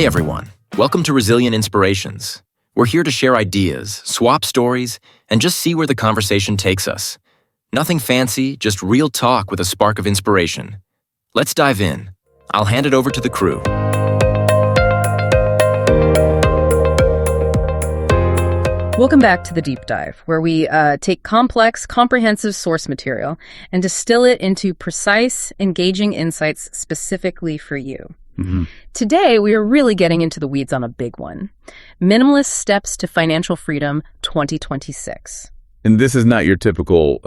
Hey everyone, welcome to Resilient Inspirations. We're here to share ideas, swap stories, and just see where the conversation takes us. Nothing fancy, just real talk with a spark of inspiration. Let's dive in. I'll hand it over to the crew. Welcome back to the Deep Dive, where we take complex, comprehensive source material and distill it into precise, engaging insights specifically for you. Today, we are really getting into the weeds on a big one. Minimalist Steps to Financial Freedom 2026. And this is not your typical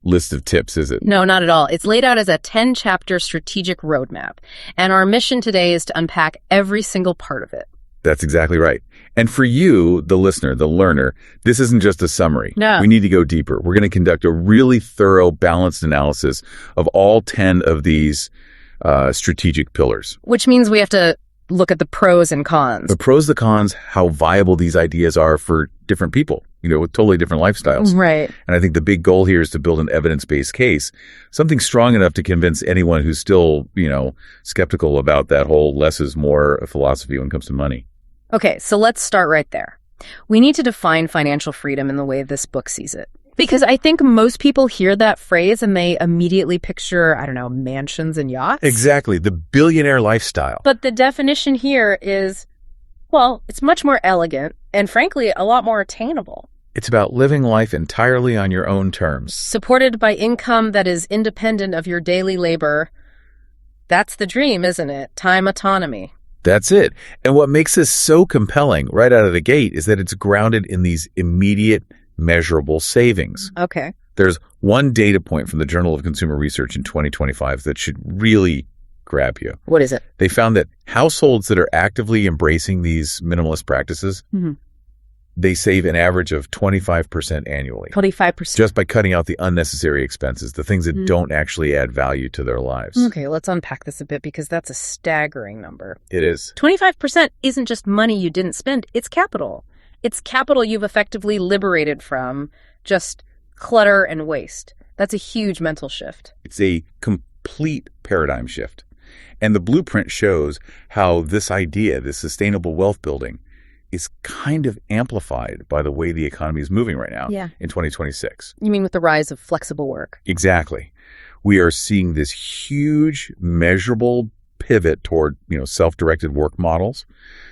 list of tips, is it? No, not at all. It's laid out as a 10-chapter strategic roadmap. And our mission today is to unpack every single part of it. That's exactly right. And for you, the listener, the learner, this isn't just a summary. No. We need to go deeper. We're going to conduct a really thorough, balanced analysis of all 10 of these strategic pillars. Which means we have to look at the pros and cons. The pros, the cons, how viable these ideas are for different people, with totally different lifestyles. Right. And I think the big goal here is to build an evidence-based case, something strong enough to convince anyone who's still, skeptical about that whole less is more philosophy when it comes to money. Okay, so let's start right there. We need to define financial freedom in the way this book sees it. Because I think most people hear that phrase and they immediately picture, mansions and yachts. Exactly, the billionaire lifestyle. But the definition here is, it's much more elegant and frankly, a lot more attainable. It's about living life entirely on your own terms. Supported by income that is independent of your daily labor. That's the dream, isn't it? Time autonomy. That's it. And what makes this so compelling right out of the gate is that it's grounded in these immediate, measurable savings. Okay. There's one data point from the Journal of Consumer Research in 2025 that should really grab you. What is it? They found that households that are actively embracing these minimalist practices, they save an average of 25% annually. 25%. Just by cutting out the unnecessary expenses, the things that don't actually add value to their lives. Okay, let's unpack this a bit because that's a staggering number. It is. 25% isn't just money you didn't spend, it's capital. It's capital you've effectively liberated from just clutter and waste. That's a huge mental shift. It's a complete paradigm shift. And the blueprint shows how this idea, this sustainable wealth building, is kind of amplified by the way the economy is moving right now in 2026. You mean with the rise of flexible work? Exactly. We are seeing this huge, measurable pivot toward, self-directed work models.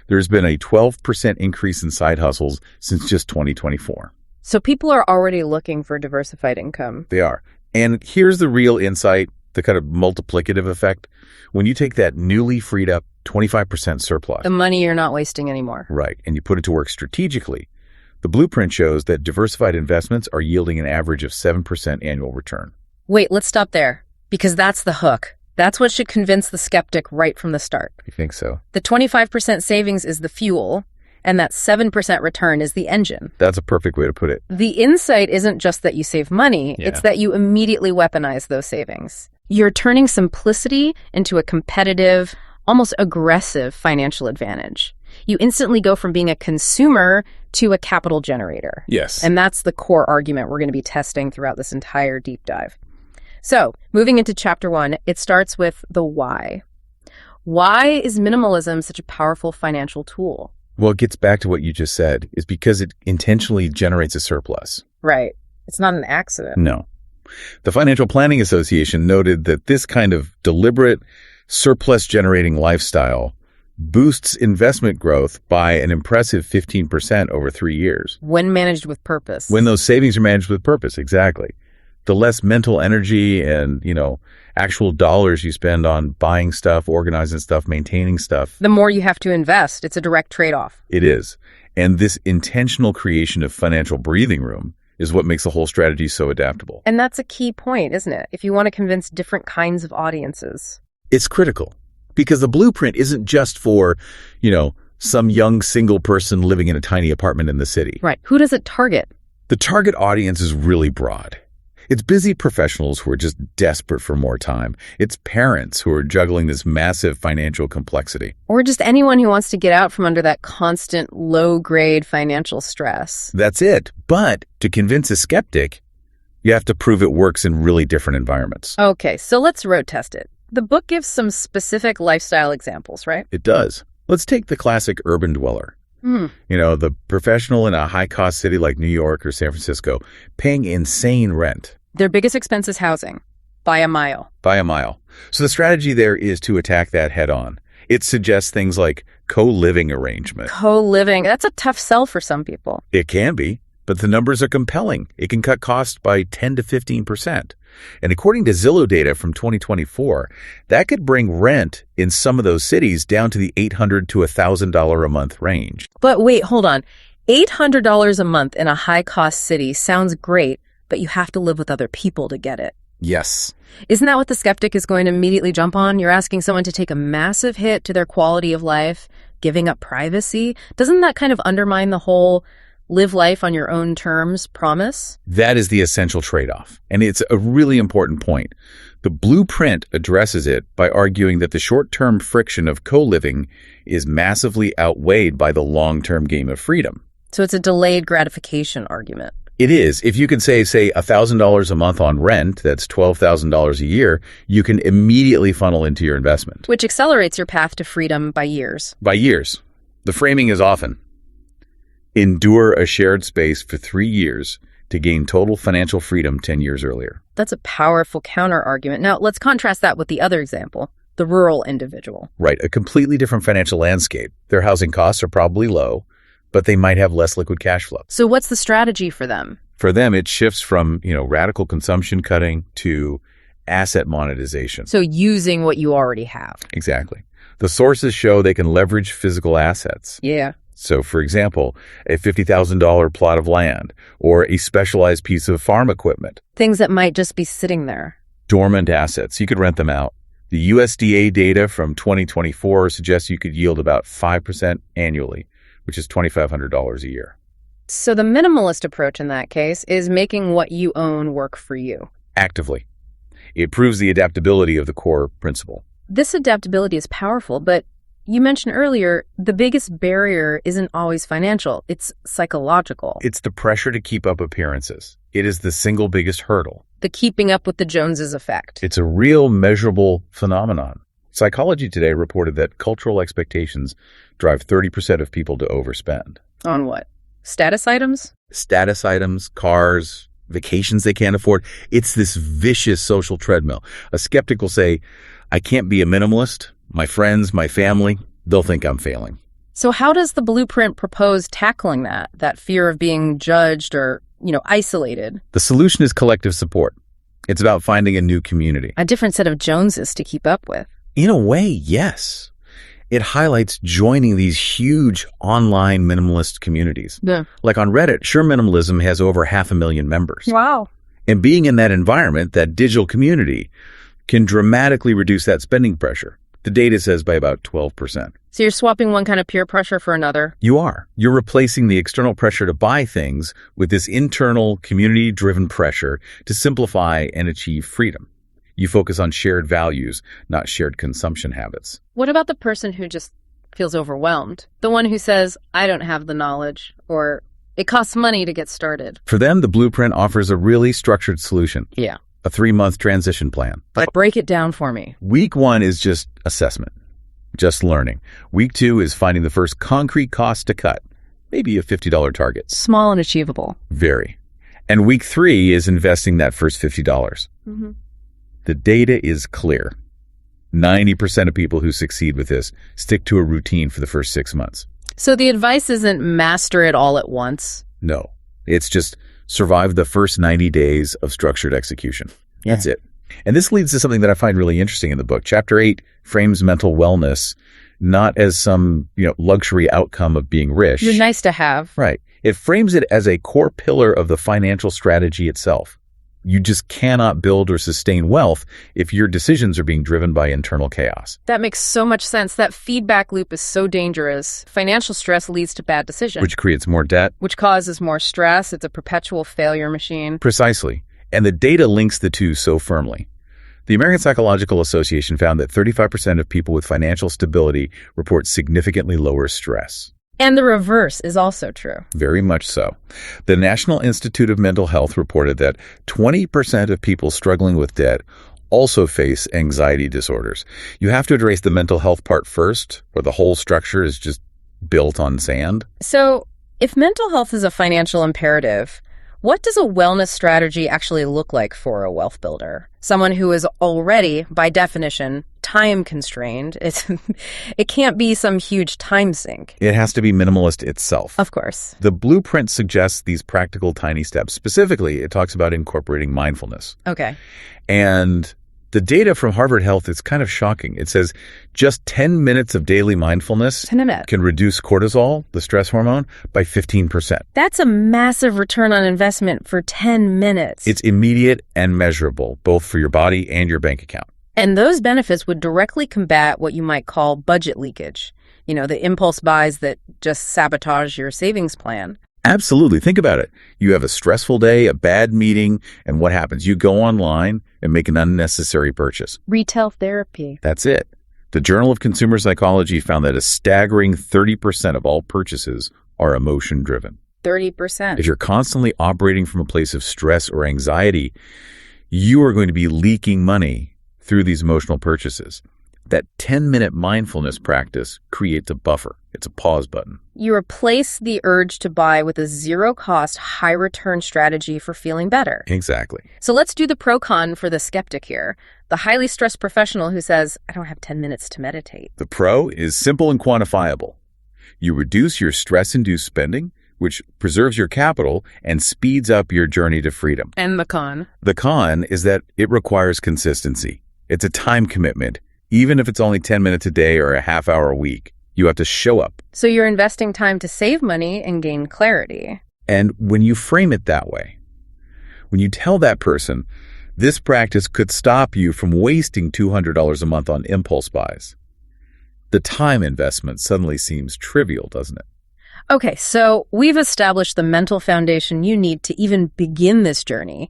There's been a 12% increase in side hustles since just 2024. So people are already looking for diversified income. They are. And here's the real insight, the kind of multiplicative effect. When you take that newly freed up 25% surplus. The money you're not wasting anymore. Right. And you put it to work strategically. The blueprint shows that diversified investments are yielding an average of 7% annual return. Wait, let's stop there. Because that's the hook. That's what should convince the skeptic right from the start. You think so? The 25% savings is the fuel, and that 7% return is the engine. That's a perfect way to put it. The insight isn't just that you save money, it's that you immediately weaponize those savings. You're turning simplicity into a competitive, almost aggressive financial advantage. You instantly go from being a consumer to a capital generator. Yes. And that's the core argument we're going to be testing throughout this entire deep dive. So, moving into chapter 1, it starts with the why. Why is minimalism such a powerful financial tool? Well, it gets back to what you just said, is because it intentionally generates a surplus. Right. It's not an accident. No. The Financial Planning Association noted that this kind of deliberate, surplus-generating lifestyle boosts investment growth by an impressive 15% over 3 years. When managed with purpose. When those savings are managed with purpose, exactly. The less mental energy and, actual dollars you spend on buying stuff, organizing stuff, maintaining stuff. The more you have to invest. It's a direct trade-off. It is. And this intentional creation of financial breathing room is what makes the whole strategy so adaptable. And that's a key point, isn't it? If you want to convince different kinds of audiences. It's critical because the blueprint isn't just for, some young single person living in a tiny apartment in the city. Right. Who does it target? The target audience is really broad. It's busy professionals who are just desperate for more time. It's parents who are juggling this massive financial complexity. Or just anyone who wants to get out from under that constant low-grade financial stress. That's it. But to convince a skeptic, you have to prove it works in really different environments. Okay, so let's road test it. The book gives some specific lifestyle examples, right? It does. Let's take the classic urban dweller. The professional in a high-cost city like New York or San Francisco, paying insane rent. Their biggest expense is housing, by a mile. By a mile. So the strategy there is to attack that head-on. It suggests things like co-living arrangement. Co-living, that's a tough sell for some people. It can be, but the numbers are compelling. It can cut costs by 10 to 15%. And according to Zillow data from 2024, that could bring rent in some of those cities down to the $800 to $1,000 a month range. But wait, hold on. $800 a month in a high-cost city sounds great, but you have to live with other people to get it. Yes. Isn't that what the skeptic is going to immediately jump on? You're asking someone to take a massive hit to their quality of life, giving up privacy. Doesn't that kind of undermine the whole live life on your own terms promise? That is the essential trade-off, and it's a really important point. The blueprint addresses it by arguing that the short-term friction of co-living is massively outweighed by the long-term gain of freedom. So it's a delayed gratification argument. It is. If you can say $1,000 a month on rent, that's $12,000 a year, you can immediately funnel into your investment. Which accelerates your path to freedom by years. By years. The framing is often endure a shared space for 3 years to gain total financial freedom 10 years earlier. That's a powerful counter-argument. Now, let's contrast that with the other example, the rural individual. Right, a completely different financial landscape. Their housing costs are probably low, but they might have less liquid cash flow. So what's the strategy for them? For them, it shifts from, radical consumption cutting to asset monetization. So using what you already have. Exactly. The sources show they can leverage physical assets. Yeah. So, for example, a $50,000 plot of land or a specialized piece of farm equipment. Things that might just be sitting there. Dormant assets. You could rent them out. The USDA data from 2024 suggests you could yield about 5% annually, which is $2,500 a year. So the minimalist approach in that case is making what you own work for you. Actively. It proves the adaptability of the core principle. This adaptability is powerful, but you mentioned earlier, the biggest barrier isn't always financial. It's psychological. It's the pressure to keep up appearances. It is the single biggest hurdle. The keeping up with the Joneses effect. It's a real measurable phenomenon. Psychology Today reported that cultural expectations drive 30% of people to overspend. On what? Status items? Status items, cars, vacations they can't afford. It's this vicious social treadmill. A skeptic will say, I can't be a minimalist. My friends, my family, they'll think I'm failing. So how does the blueprint propose tackling that fear of being judged or, isolated? The solution is collective support. It's about finding a new community. A different set of Joneses to keep up with. In a way, yes. It highlights joining these huge online minimalist communities. Yeah. Like on Reddit, Sure Minimalism has over 500,000 members. Wow. And being in that environment, that digital community, can dramatically reduce that spending pressure. The data says by about 12%. So you're swapping one kind of peer pressure for another? You are. You're replacing the external pressure to buy things with this internal community-driven pressure to simplify and achieve freedom. You focus on shared values, not shared consumption habits. What about the person who just feels overwhelmed? The one who says, I don't have the knowledge, or it costs money to get started. For them, the blueprint offers a really structured solution. Yeah. A 3-month transition plan. But break it down for me. Week 1 is just assessment, just learning. Week 2 is finding the first concrete cost to cut, maybe a $50 target. Small and achievable. Very. And week 3 is investing that first $50. Mm-hmm. The data is clear. 90% of people who succeed with this stick to a routine for the first 6 months. So the advice isn't master it all at once? No. It's just survive the first 90 days of structured execution. Yeah. That's it. And this leads to something that I find really interesting in the book. Chapter 8 frames mental wellness not as some, luxury outcome of being rich. You're nice to have. Right. It frames it as a core pillar of the financial strategy itself. You just cannot build or sustain wealth if your decisions are being driven by internal chaos. That makes so much sense. That feedback loop is so dangerous. Financial stress leads to bad decisions. Which creates more debt. Which causes more stress. It's a perpetual failure machine. Precisely. And the data links the two so firmly. The American Psychological Association found that 35% of people with financial stability report significantly lower stress. And the reverse is also true. Very much so. The National Institute of Mental Health reported that 20% of people struggling with debt also face anxiety disorders. You have to address the mental health part first, or the whole structure is just built on sand. So if mental health is a financial imperative, what does a wellness strategy actually look like for a wealth builder? Someone who is already, by definition, time constrained. It can't be some huge time sink. It has to be minimalist itself. Of course. The blueprint suggests these practical tiny steps. Specifically, it talks about incorporating mindfulness. Okay. And the data from Harvard Health is kind of shocking. It says just 10 minutes of daily mindfulness 10 minutes. can reduce cortisol, the stress hormone, by 15%. That's a massive return on investment for 10 minutes. It's immediate and measurable, both for your body and your bank account. And those benefits would directly combat what you might call budget leakage. You know, the impulse buys that just sabotage your savings plan. Absolutely. Think about it. You have a stressful day, a bad meeting, and what happens? You go online and make an unnecessary purchase. Retail therapy. That's it. The Journal of Consumer Psychology found that a staggering 30% of all purchases are emotion-driven. 30%. If you're constantly operating from a place of stress or anxiety, you are going to be leaking money through these emotional purchases. That 10-minute mindfulness practice creates a buffer. It's a pause button. You replace the urge to buy with a zero-cost, high-return strategy for feeling better. Exactly. So let's do the pro-con for the skeptic here. The highly stressed professional who says, I don't have 10 minutes to meditate. The pro is simple and quantifiable. You reduce your stress-induced spending, which preserves your capital and speeds up your journey to freedom. And the con? The con is that it requires consistency. It's a time commitment. Even if it's only 10 minutes a day or a half hour a week, you have to show up. So you're investing time to save money and gain clarity. And when you frame it that way, when you tell that person, this practice could stop you from wasting $200 a month on impulse buys, the time investment suddenly seems trivial, doesn't it? Okay, so we've established the mental foundation you need to even begin this journey.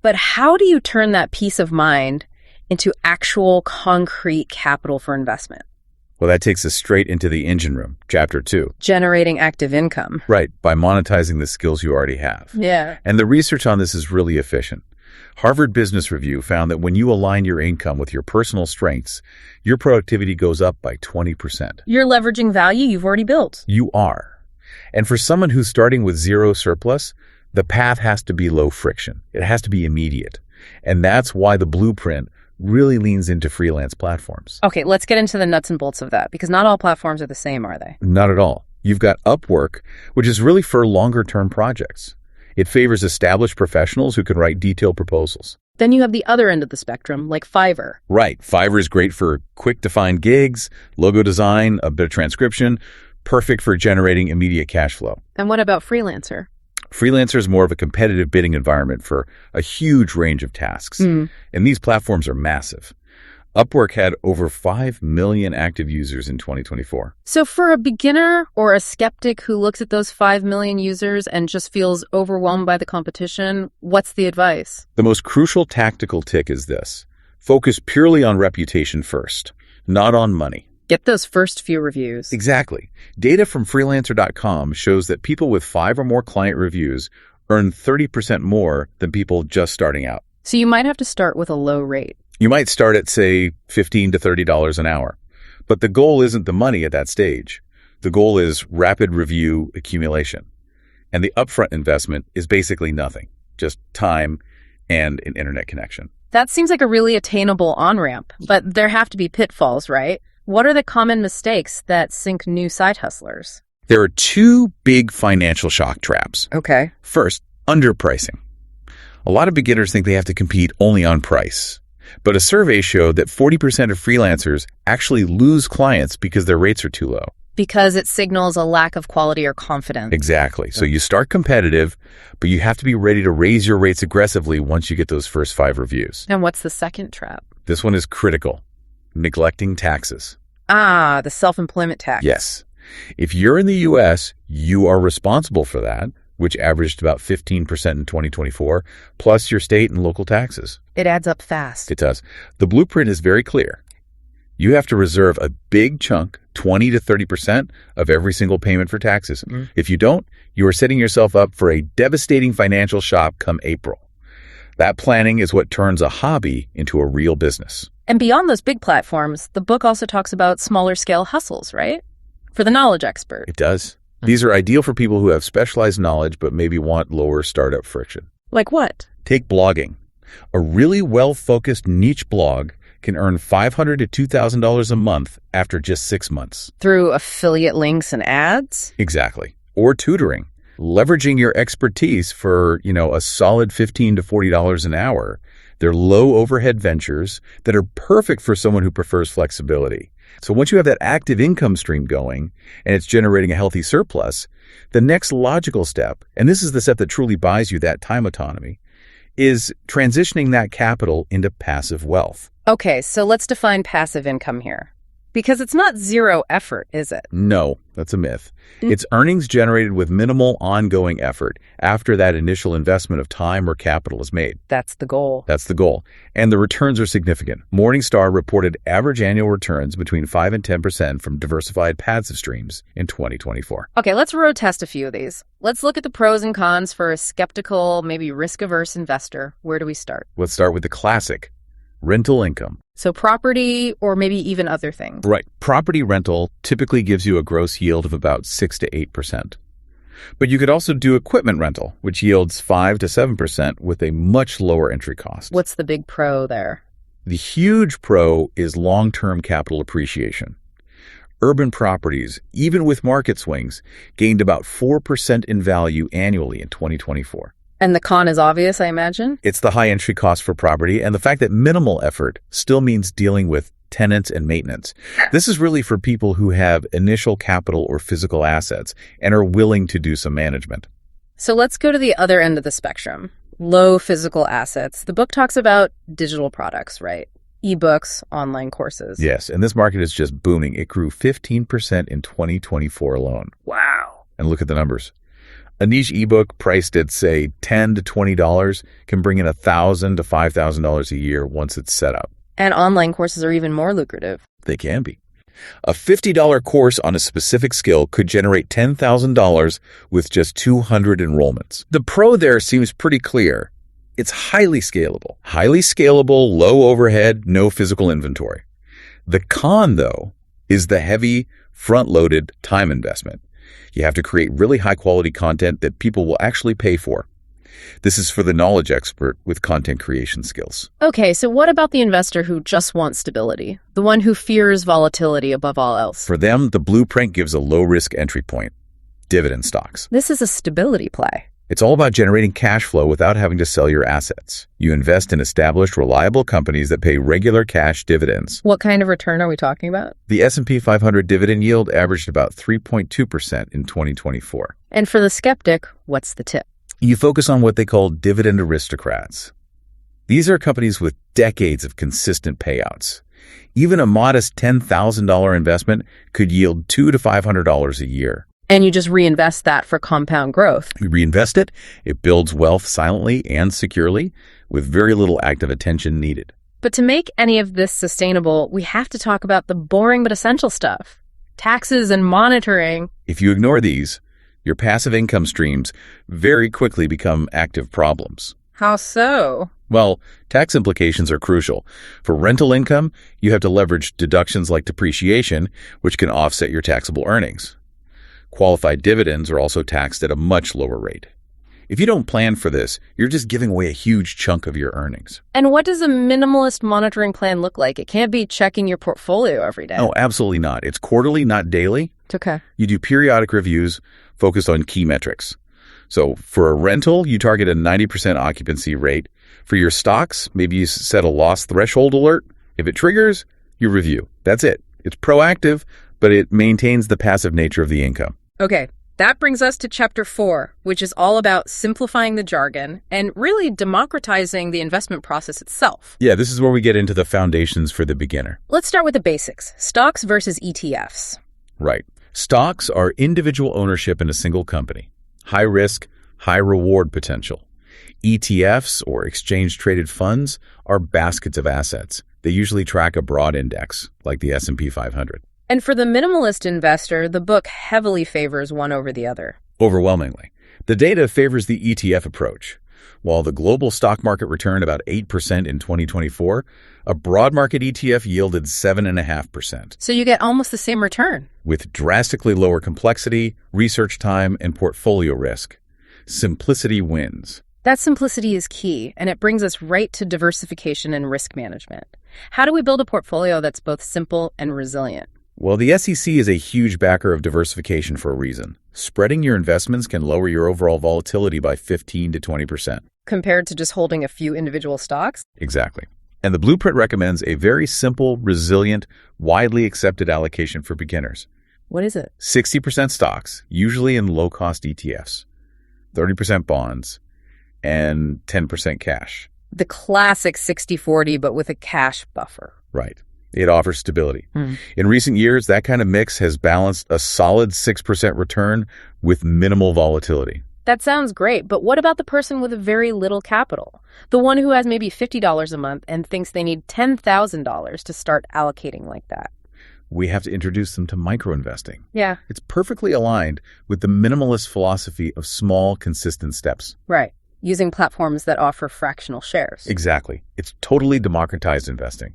But how do you turn that peace of mind into actual concrete capital for investment? Well, that takes us straight into the engine room, chapter 2. Generating active income. Right, by monetizing the skills you already have. Yeah. And the research on this is really efficient. Harvard Business Review found that when you align your income with your personal strengths, your productivity goes up by 20%. You're leveraging value you've already built. You are. And for someone who's starting with zero surplus, the path has to be low friction. It has to be immediate. And that's why the blueprint really leans into freelance platforms. Okay, let's get into the nuts and bolts of that, because not all platforms are the same, are they? Not at all. You've got Upwork, which is really for longer-term projects. It favors established professionals who can write detailed proposals. Then you have the other end of the spectrum, like Fiverr. Right. Fiverr is great for quick-to-find gigs, logo design, a bit of transcription, perfect for generating immediate cash flow. And what about Freelancer? Freelancer is more of a competitive bidding environment for a huge range of tasks. And these platforms are massive. Upwork had over 5 million active users in 2024. So for a beginner or a skeptic who looks at those 5 million users and just feels overwhelmed by the competition, what's the advice? The most crucial tactical tick is this. Focus purely on reputation first, not on money. Get those first few reviews. Exactly. Data from freelancer.com shows that people with 5 or more client reviews earn 30% more than people just starting out. So you might have to start with a low rate. You might start at, say, $15 to $30 an hour. But the goal isn't the money at that stage. The goal is rapid review accumulation. And the upfront investment is basically nothing, just time and an internet connection. That seems like a really attainable on-ramp, but there have to be pitfalls, right? What are the common mistakes that sink new side hustlers? There are 2 big financial shock traps. Okay. First, underpricing. A lot of beginners think they have to compete only on price. But a survey showed that 40% of freelancers actually lose clients because their rates are too low. Because it signals a lack of quality or confidence. Exactly. So you start competitive, but you have to be ready to raise your rates aggressively once you get those first 5 reviews. And what's the second trap? This one is critical. Neglecting taxes. Ah, the self-employment tax. Yes. If you're in the U.S., you are responsible for that, which averaged about 15% in 2024, plus your state and local taxes. It adds up fast. It does. The blueprint is very clear. You have to reserve a big chunk, 20 to 30% of every single payment for taxes. If you don't, you are setting yourself up for a devastating financial shock come April. That planning is what turns a hobby into a real business. And beyond those big platforms, the book also talks about smaller scale hustles, right? For the knowledge expert. It does. These are ideal for people who have specialized knowledge but maybe want lower startup friction. Like what? Take blogging. A really well-focused niche blog can earn $500 to $2,000 a month after just 6 months. Through affiliate links and ads? Exactly. Or tutoring. Leveraging your expertise for, a solid $15 to $40 an hour. They're low overhead ventures that are perfect for someone who prefers flexibility. So once you have that active income stream going and it's generating a healthy surplus, the next logical step, and this is the step that truly buys you that time autonomy, is transitioning that capital into passive wealth. Okay, so let's define passive income here. Because it's not zero effort, is it? No, that's a myth. It's earnings generated with minimal ongoing effort after that initial investment of time or capital is made. That's the goal. That's the goal. And the returns are significant. Morningstar reported average annual returns between 5 and 10% from diversified passive streams in 2024. Okay, let's road test a few of these. Let's look at the pros and cons for a skeptical, maybe risk-averse investor. Where do we start? Let's start with the classic, rental income. So property or maybe even other things. Right. Property rental typically gives you a gross yield of about 6 to 8%. But you could also do equipment rental, which yields 5 to 7% with a much lower entry cost. What's the big pro there? The huge pro is long-term capital appreciation. Urban properties, even with market swings, gained about 4% in value annually in 2024. And the con is obvious, I imagine? It's the high entry cost for property and the fact that minimal effort still means dealing with tenants and maintenance. This is really for people who have initial capital or physical assets and are willing to do some management. So let's go to the other end of the spectrum. Low physical assets. The book talks about digital products, right? Ebooks, online courses. Yes, and this market is just booming. It grew 15% in 2024 alone. Wow. And look at the numbers. A niche ebook priced at, say, $10 to $20 can bring in $1,000 to $5,000 a year once it's set up. And online courses are even more lucrative. They can be. A $50 course on a specific skill could generate $10,000 with just 200 enrollments. The pro there seems pretty clear. It's highly scalable. Highly scalable, low overhead, no physical inventory. The con, though, is the heavy, front-loaded time investment. You have to create really high-quality content that people will actually pay for. This is for the knowledge expert with content creation skills. Okay, so what about the investor who just wants stability? The one who fears volatility above all else? For them, the blueprint gives a low-risk entry point. Dividend stocks. This is a stability play. It's all about generating cash flow without having to sell your assets. You invest in established, reliable companies that pay regular cash dividends. What kind of return are we talking about? The S&P 500 dividend yield averaged about 3.2% in 2024. And for the skeptic, what's the tip? You focus on what they call dividend aristocrats. These are companies with decades of consistent payouts. Even a modest $10,000 investment could yield $200 to $500 a year. And you just reinvest that for compound growth. You reinvest it, it builds wealth silently and securely with very little active attention needed. But to make any of this sustainable, we have to talk about the boring but essential stuff. Taxes and monitoring. If you ignore these, your passive income streams very quickly become active problems. How so? Well, tax implications are crucial. For rental income, you have to leverage deductions like depreciation, which can offset your taxable earnings. Qualified dividends are also taxed at a much lower rate. If you don't plan for this, you're just giving away a huge chunk of your earnings. And what does a minimalist monitoring plan look like? It can't be checking your portfolio every day. No, absolutely not. It's quarterly, not daily. Okay. You do periodic reviews focused on key metrics. So for a rental, you target a 90% occupancy rate. For your stocks, maybe you set a loss threshold alert. If it triggers, you review. That's it. It's proactive, but it maintains the passive nature of the income. Okay, that brings us to Chapter 4, which is all about simplifying the jargon and really democratizing the investment process itself. Yeah, this is where we get into the foundations for the beginner. Let's start with the basics. Stocks versus ETFs. Right. Stocks are individual ownership in a single company. High risk, high reward potential. ETFs, or exchange-traded funds, are baskets of assets. They usually track a broad index, like the S&P 500. And for the minimalist investor, the book heavily favors one over the other. Overwhelmingly. The data favors the ETF approach. While the global stock market returned about 8% in 2024, a broad market ETF yielded 7.5%. So you get almost the same return. With drastically lower complexity, research time, and portfolio risk. Simplicity wins. That simplicity is key, and it brings us right to diversification and risk management. How do we build a portfolio that's both simple and resilient? Well, the SEC is a huge backer of diversification for a reason. Spreading your investments can lower your overall volatility by 15 to 20%. Compared to just holding a few individual stocks? Exactly. And the blueprint recommends a very simple, resilient, widely accepted allocation for beginners. What is it? 60% stocks, usually in low-cost ETFs, 30% bonds, and 10% cash. The classic 60-40, but with a cash buffer. Right. It offers stability. In recent years, that kind of mix has balanced a solid 6% return with minimal volatility. That sounds great, but what about the person with a very little capital? The one who has maybe $50 a month and thinks they need $10,000 to start allocating like that. We have to introduce them to micro-investing. Yeah. It's perfectly aligned with the minimalist philosophy of small, consistent steps. Right. Using platforms that offer fractional shares. Exactly. It's totally democratized investing.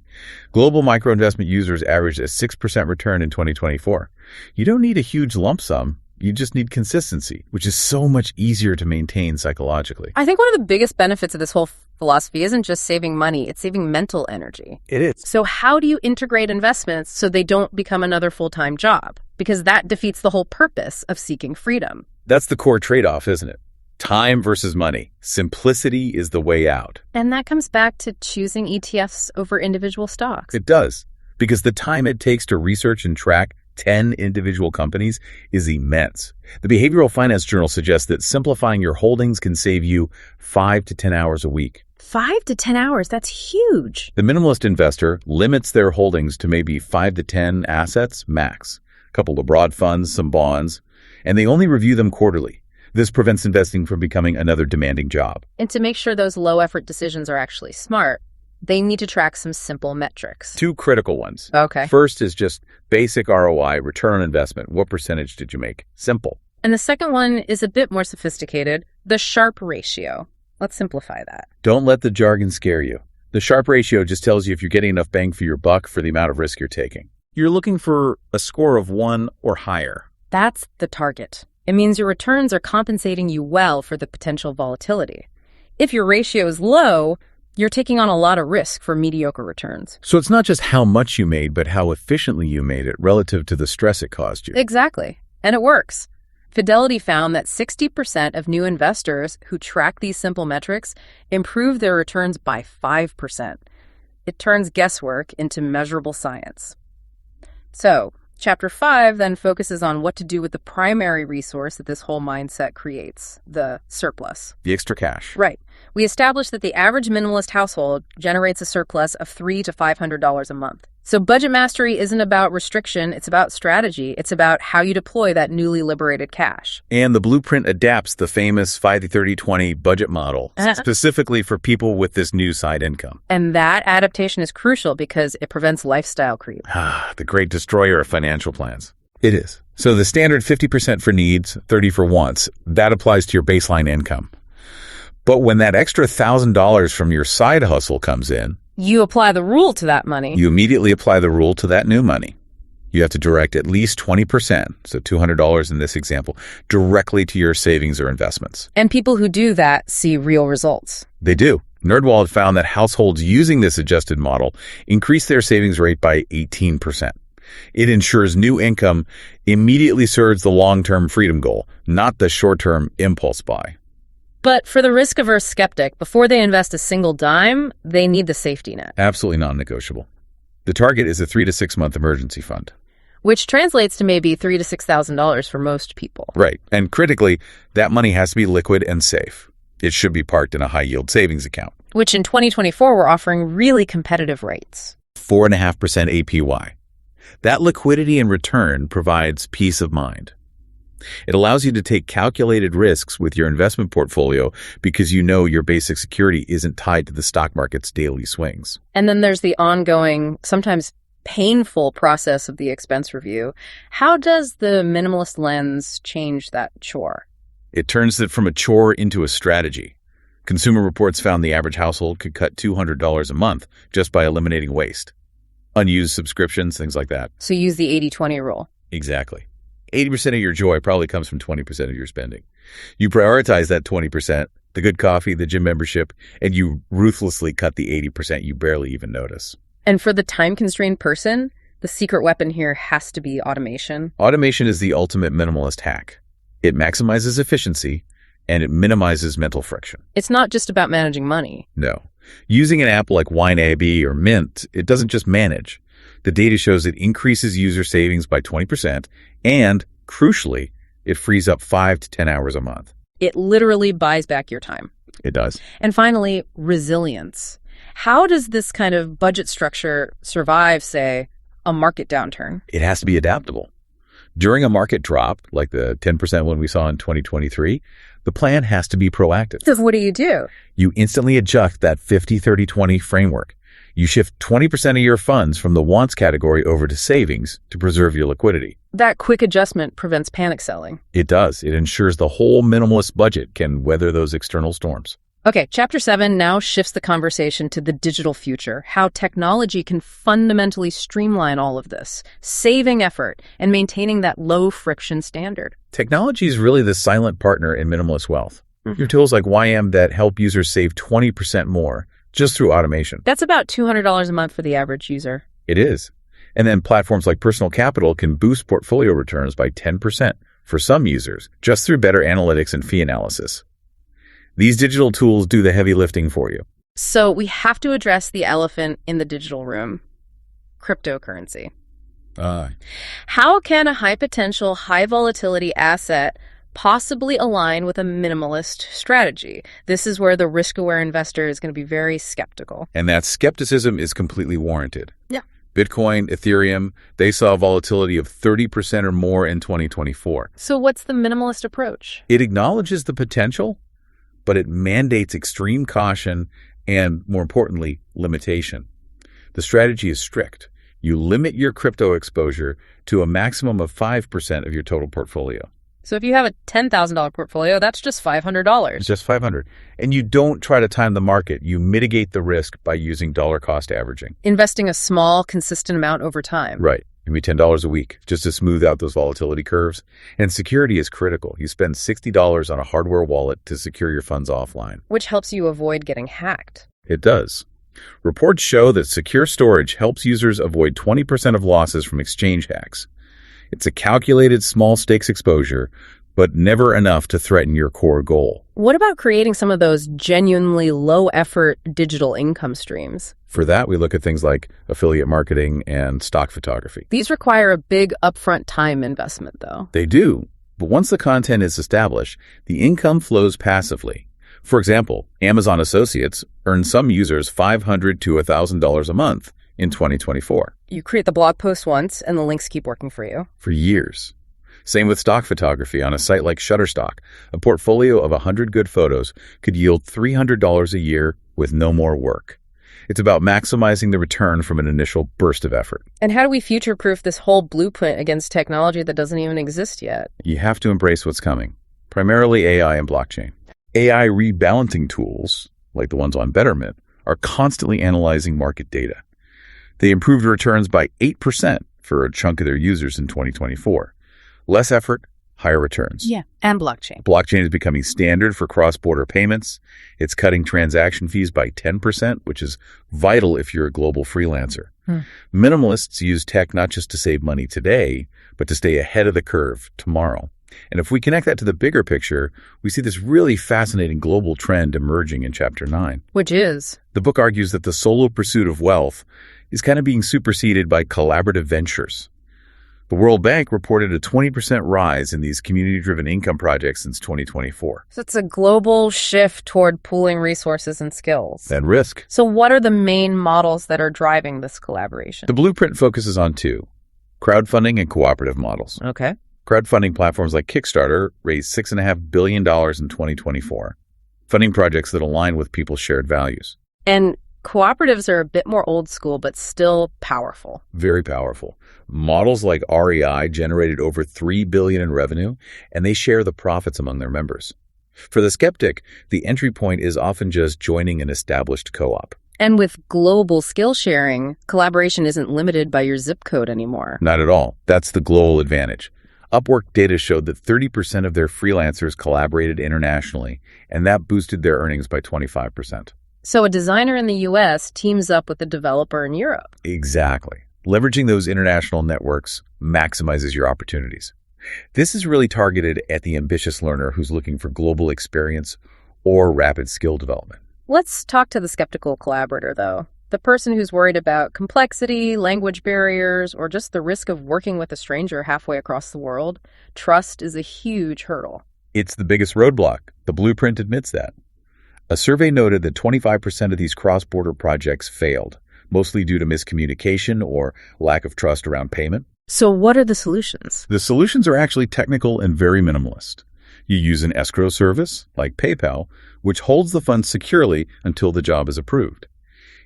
Global micro-investment users averaged a 6% return in 2024. You don't need a huge lump sum. You just need consistency, which is so much easier to maintain psychologically. I think one of the biggest benefits of this whole philosophy isn't just saving money, it's saving mental energy. It is. So how do you integrate investments so they don't become another full-time job? Because that defeats the whole purpose of seeking freedom. That's the core trade-off, isn't it? Time versus money. Simplicity is the way out. And that comes back to choosing ETFs over individual stocks. It does, because the time it takes to research and track 10 individual companies is immense. The Behavioral Finance Journal suggests that simplifying your holdings can save you 5 to 10 hours a week. 5 to 10 hours, that's huge. The minimalist investor limits their holdings to maybe 5 to 10 assets max, a couple of broad funds, some bonds, and they only review them quarterly. This prevents investing from becoming another demanding job. And to make sure those low-effort decisions are actually smart, they need to track some simple metrics. 2 critical ones. Okay. First is just basic ROI, return on investment. What percentage did you make? Simple. And the second one is a bit more sophisticated, the Sharpe ratio. Let's simplify that. Don't let the jargon scare you. The Sharpe ratio just tells you if you're getting enough bang for your buck for the amount of risk you're taking. You're looking for a score of 1 or higher. That's the target. It means your returns are compensating you well for the potential volatility. If your ratio is low, you're taking on a lot of risk for mediocre returns. So it's not just how much you made, but how efficiently you made it relative to the stress it caused you. Exactly. And it works. Fidelity found that 60% of new investors who track these simple metrics improve their returns by 5%. It turns guesswork into measurable science. So, Chapter 5 then focuses on what to do with the primary resource that this whole mindset creates, the surplus. The extra cash. Right. We established that the average minimalist household generates a surplus of $300 to $500 a month. So budget mastery isn't about restriction, it's about strategy. It's about how you deploy that newly liberated cash. And the blueprint adapts the famous 50-30-20 budget model specifically for people with this new side income. And that adaptation is crucial because it prevents lifestyle creep. The great destroyer of financial plans. It is. So the standard 50% for needs, 30% for wants, that applies to your baseline income. But when that extra $1,000 from your side hustle comes in, you apply the rule to that money. You immediately apply the rule to that new money. You have to direct at least 20%, so $200 in this example, directly to your savings or investments. And people who do that see real results. They do. NerdWallet found that households using this adjusted model increase their savings rate by 18%. It ensures new income immediately serves the long-term freedom goal, not the short-term impulse buy. But for the risk-averse skeptic, before they invest a single dime, they need the safety net. Absolutely non-negotiable. The target is a 3 to 6 month emergency fund. Which translates to maybe $3,000 to $6,000 for most people. Right. And critically, that money has to be liquid and safe. It should be parked in a high-yield savings account. Which in 2024, we're offering really competitive rates. 4.5% APY. That liquidity and return provides peace of mind. It allows you to take calculated risks with your investment portfolio because you know your basic security isn't tied to the stock market's daily swings. And then there's the ongoing, sometimes painful process of the expense review. How does the minimalist lens change that chore? It turns it from a chore into a strategy. Consumer Reports found the average household could cut $200 a month just by eliminating waste. Unused subscriptions, things like that. So use the 80-20 rule. Exactly. 80% of your joy probably comes from 20% of your spending. You prioritize that 20%, the good coffee, the gym membership, and you ruthlessly cut the 80% you barely even notice. And for the time-constrained person, the secret weapon here has to be automation. Automation is the ultimate minimalist hack. It maximizes efficiency, and it minimizes mental friction. It's not just about managing money. No. Using an app like WineAB or Mint, it doesn't just manage. The data shows it increases user savings by 20%, and, crucially, it frees up 5 to 10 hours a month. It literally buys back your time. It does. And finally, resilience. How does this kind of budget structure survive, say, a market downturn? It has to be adaptable. During a market drop, like the 10% one we saw in 2023, the plan has to be proactive. So what do? You instantly adjust that 50-30-20 framework. You shift 20% of your funds from the wants category over to savings to preserve your liquidity. That quick adjustment prevents panic selling. It does. It ensures the whole minimalist budget can weather those external storms. Okay, Chapter 7 now shifts the conversation to the digital future, how technology can fundamentally streamline all of this, saving effort and maintaining that low-friction standard. Technology is really the silent partner in minimalist wealth. Your tools like YM that help users save 20% more just through automation. That's about $200 a month for the average user. It is. And then platforms like Personal Capital can boost portfolio returns by 10% for some users just through better analytics and fee analysis. These digital tools do the heavy lifting for you. So we have to address the elephant in the digital room, cryptocurrency. How can a high-potential, high-volatility asset possibly align with a minimalist strategy? This is where the risk-aware investor is going to be very skeptical. And that skepticism is completely warranted. Yeah. Bitcoin, Ethereum, they saw a volatility of 30% or more in 2024. So what's the minimalist approach? It acknowledges the potential, but it mandates extreme caution and, more importantly, limitation. The strategy is strict. You limit your crypto exposure to a maximum of 5% of your total portfolio. So if you have a $10,000 portfolio, that's just $500. It's just $500. And you don't try to time the market. You mitigate the risk by using dollar cost averaging. Investing a small, consistent amount over time. Right. It can be $10 a week just to smooth out those volatility curves. And security is critical. You spend $60 on a hardware wallet to secure your funds offline. Which helps you avoid getting hacked. It does. Reports show that secure storage helps users avoid 20% of losses from exchange hacks. It's a calculated small stakes exposure, but never enough to threaten your core goal. What about creating some of those genuinely low-effort digital income streams? For that, we look at things like affiliate marketing and stock photography. These require a big upfront time investment, though. They do, but once the content is established, the income flows passively. For example, Amazon Associates earned some users $500 to $1,000 a month in 2024. You create the blog post once, and the links keep working for you. For years. Same with stock photography on a site like Shutterstock. A portfolio of 100 good photos could yield $300 a year with no more work. It's about maximizing the return from an initial burst of effort. And how do we future-proof this whole blueprint against technology that doesn't even exist yet? You have to embrace what's coming, primarily AI and blockchain. AI rebalancing tools, like the ones on Betterment, are constantly analyzing market data. They improved returns by 8% for a chunk of their users in 2024. Less effort, higher returns. Yeah, and blockchain. Blockchain is becoming standard for cross-border payments. It's cutting transaction fees by 10%, which is vital if you're a global freelancer. Minimalists use tech not just to save money today, but to stay ahead of the curve tomorrow. And if we connect that to the bigger picture, we see this really fascinating global trend emerging in Chapter 9. Which is? The book argues that the solo pursuit of wealth is kind of being superseded by collaborative ventures. The World Bank reported a 20% rise in these community-driven income projects since 2024. So it's a global shift toward pooling resources and skills. And risk. So what are the main models that are driving this collaboration? The blueprint focuses on two: crowdfunding and cooperative models. Okay. Crowdfunding platforms like Kickstarter raised $6.5 billion in 2024, funding projects that align with people's shared values. And cooperatives are a bit more old school, but still powerful. Very powerful. Models like REI generated over $3 billion in revenue, and they share the profits among their members. For the skeptic, the entry point is often just joining an established co-op. And with global skill sharing, collaboration isn't limited by your zip code anymore. Not at all. That's the global advantage. Upwork data showed that 30% of their freelancers collaborated internationally, and that boosted their earnings by 25%. So a designer in the US teams up with a developer in Europe. Exactly. Leveraging those international networks maximizes your opportunities. This is really targeted at the ambitious learner who's looking for global experience or rapid skill development. Let's talk to the skeptical collaborator, though. The person who's worried about complexity, language barriers, or just the risk of working with a stranger halfway across the world. Trust is a huge hurdle. It's the biggest roadblock. The blueprint admits that. A survey noted that 25% of these cross-border projects failed, mostly due to miscommunication or lack of trust around payment. So what are the solutions? The solutions are actually technical and very minimalist. You use an escrow service, like PayPal, which holds the funds securely until the job is approved.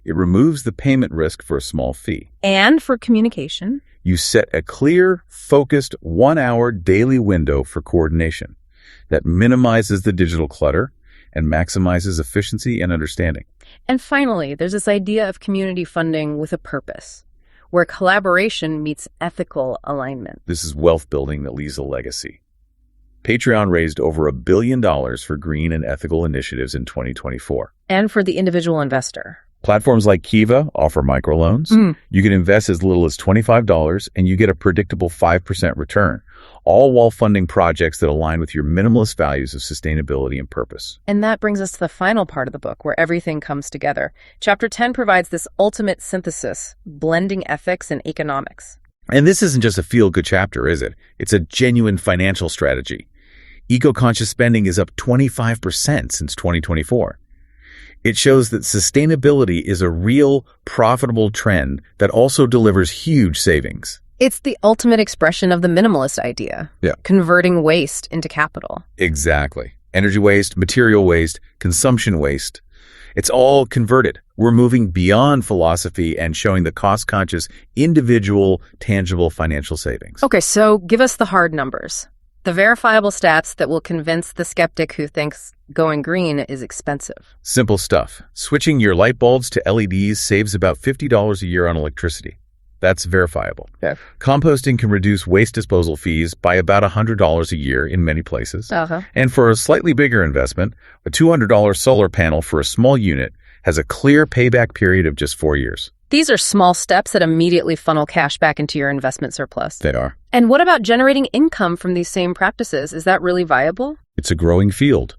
It removes the payment risk for a small fee. And for communication? You set a clear, focused 1-hour daily window for coordination that minimizes the digital clutter and maximizes efficiency and understanding. And finally, there's this idea of community funding with a purpose, where collaboration meets ethical alignment. This is wealth building that leaves a legacy. Patreon raised over $1 billion for green and ethical initiatives in 2024. And for the individual investor. Platforms like Kiva offer microloans. You can invest as little as $25 and you get a predictable 5% return, all while funding projects that align with your minimalist values of sustainability and purpose. And that brings us to the final part of the book, where everything comes together. Chapter 10 provides this ultimate synthesis, blending ethics and economics. And this isn't just a feel-good chapter, is it? It's a genuine financial strategy. Eco-conscious spending is up 25% since 2024. It shows that sustainability is a real, profitable trend that also delivers huge savings. It's the ultimate expression of the minimalist idea. Yeah. Converting waste into capital. Exactly. Energy waste, material waste, consumption waste. It's all converted. We're moving beyond philosophy and showing the cost-conscious, individual, tangible financial savings. Okay, so give us the hard numbers. The verifiable stats that will convince the skeptic who thinks going green is expensive. Simple stuff. Switching your light bulbs to LEDs saves about $50 a year on electricity. That's verifiable. Yeah. Composting can reduce waste disposal fees by about $100 a year in many places. And for a slightly bigger investment, a $200 solar panel for a small unit has a clear payback period of just 4 years. These are small steps that immediately funnel cash back into your investment surplus. They are. And what about generating income from these same practices? Is that really viable? It's a growing field.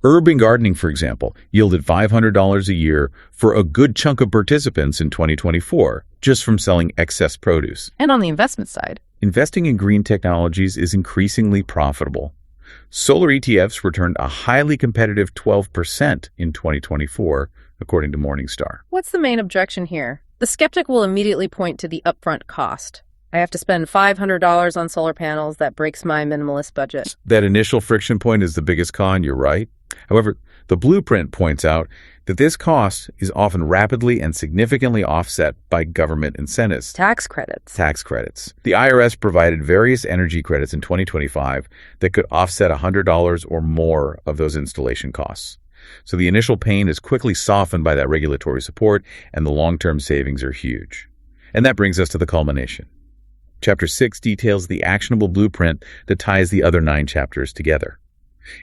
Urban gardening, for example, yielded $500 a year for a good chunk of participants in 2024, just from selling excess produce. And on the investment side? Investing in green technologies is increasingly profitable. Solar ETFs returned a highly competitive 12% in 2024, according to Morningstar. What's the main objection here? The skeptic will immediately point to the upfront cost. I have to spend $500 on solar panels. That breaks my minimalist budget. That initial friction point is the biggest con, you're right. However, the blueprint points out that this cost is often rapidly and significantly offset by government incentives. Tax credits. The IRS provided various energy credits in 2025 that could offset $100 or more of those installation costs. So the initial pain is quickly softened by that regulatory support, and the long-term savings are huge. And that brings us to the culmination. Chapter 6 details the actionable blueprint that ties the other 9 chapters together.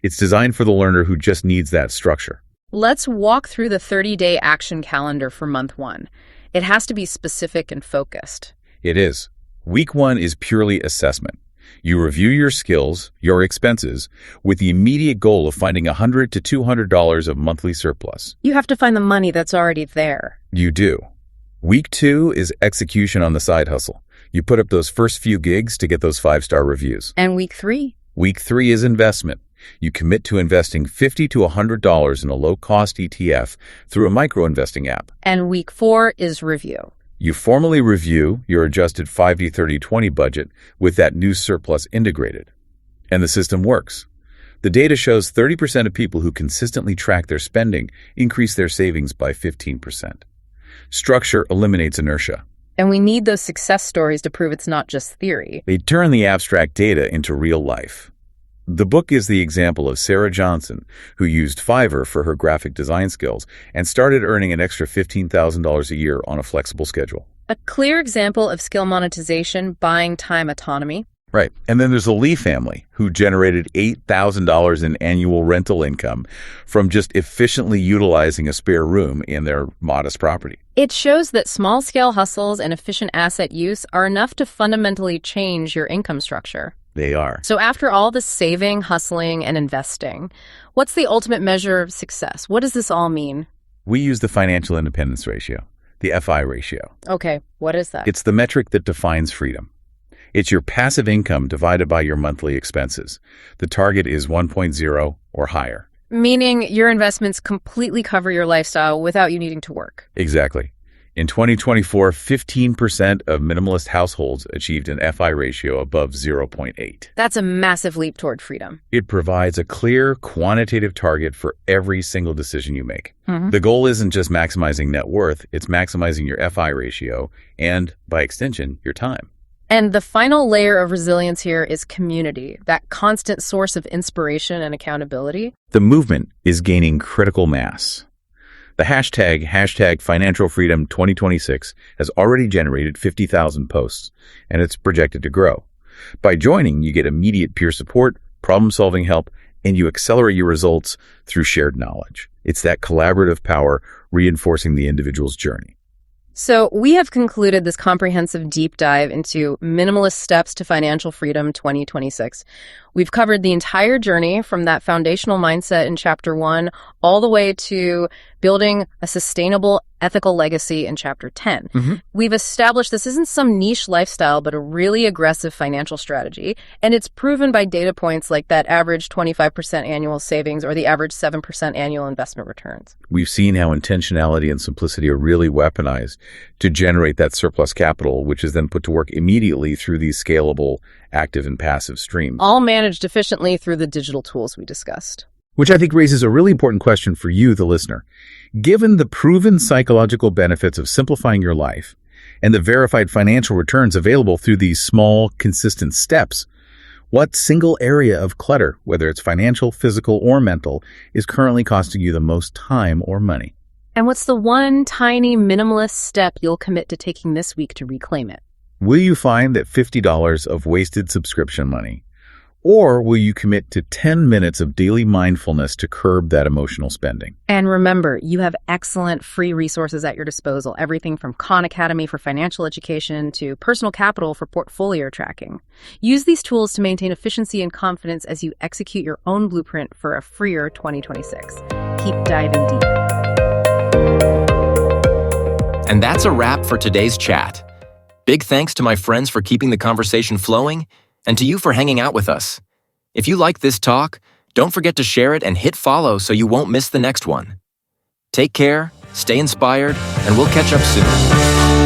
It's designed for the learner who just needs that structure. Let's walk through the 30-day action calendar for month 1. It has to be specific and focused. It is. Week 1 is purely assessment. You review your skills, your expenses, with the immediate goal of finding $100 to $200 of monthly surplus. You have to find the money that's already there. You do. Week 2 is execution on the side hustle. You put up those first few gigs to get those 5-star reviews. And week 3? Week 3 is investment. You commit to investing $50 to $100 in a low-cost ETF through a micro-investing app. And week 4 is review. You formally review your adjusted 50-30-20 budget with that new surplus integrated. And the system works. The data shows 30% of people who consistently track their spending increase their savings by 15%. Structure eliminates inertia. And we need those success stories to prove it's not just theory. They turn the abstract data into real life. The book is the example of Sarah Johnson, who used Fiverr for her graphic design skills and started earning an extra $15,000 a year on a flexible schedule. A clear example of skill monetization, buying time autonomy. Right. And then there's the Lee family, who generated $8,000 in annual rental income from just efficiently utilizing a spare room in their modest property. It shows that small-scale hustles and efficient asset use are enough to fundamentally change your income structure. They are. So after all the saving, hustling, and investing, what's the ultimate measure of success? What does this all mean? We use the financial independence ratio, the FI ratio. Okay, what is that? It's the metric that defines freedom. It's your passive income divided by your monthly expenses. The target is 1.0 or higher. Meaning your investments completely cover your lifestyle without you needing to work. Exactly. In 2024, 15% of minimalist households achieved an FI ratio above 0.8. That's a massive leap toward freedom. It provides a clear, quantitative target for every single decision you make. The goal isn't just maximizing net worth, it's maximizing your FI ratio and, by extension, your time. And the final layer of resilience here is community, that constant source of inspiration and accountability. The movement is gaining critical mass. The hashtag Financial Freedom 2026 has already generated 50,000 posts, and it's projected to grow. By joining, you get immediate peer support, problem-solving help, and you accelerate your results through shared knowledge. It's that collaborative power reinforcing the individual's journey. So we have concluded this comprehensive deep dive into Minimalist Steps to Financial Freedom 2026. We've covered the entire journey from that foundational mindset in Chapter 1 all the way to building a sustainable, ethical legacy in Chapter 10. We've established this isn't some niche lifestyle, but a really aggressive financial strategy. And it's proven by data points like that average 25% annual savings or the average 7% annual investment returns. We've seen how intentionality and simplicity are really weaponized to generate that surplus capital, which is then put to work immediately through these scalable active and passive streams. All managed efficiently through the digital tools we discussed. Which I think raises a really important question for you, the listener. Given the proven psychological benefits of simplifying your life and the verified financial returns available through these small, consistent steps, what single area of clutter, whether it's financial, physical, or mental, is currently costing you the most time or money? And what's the one tiny minimalist step you'll commit to taking this week to reclaim it? Will you find that $50 of wasted subscription money? Or will you commit to 10 minutes of daily mindfulness to curb that emotional spending? And remember, you have excellent free resources at your disposal, everything from Khan Academy for financial education to Personal Capital for portfolio tracking. Use these tools to maintain efficiency and confidence as you execute your own blueprint for a freer 2026. Keep diving deep. And that's a wrap for today's chat. Big thanks to my friends for keeping the conversation flowing, and to you for hanging out with us. If you like this talk, don't forget to share it and hit follow so you won't miss the next one. Take care, stay inspired, and we'll catch up soon.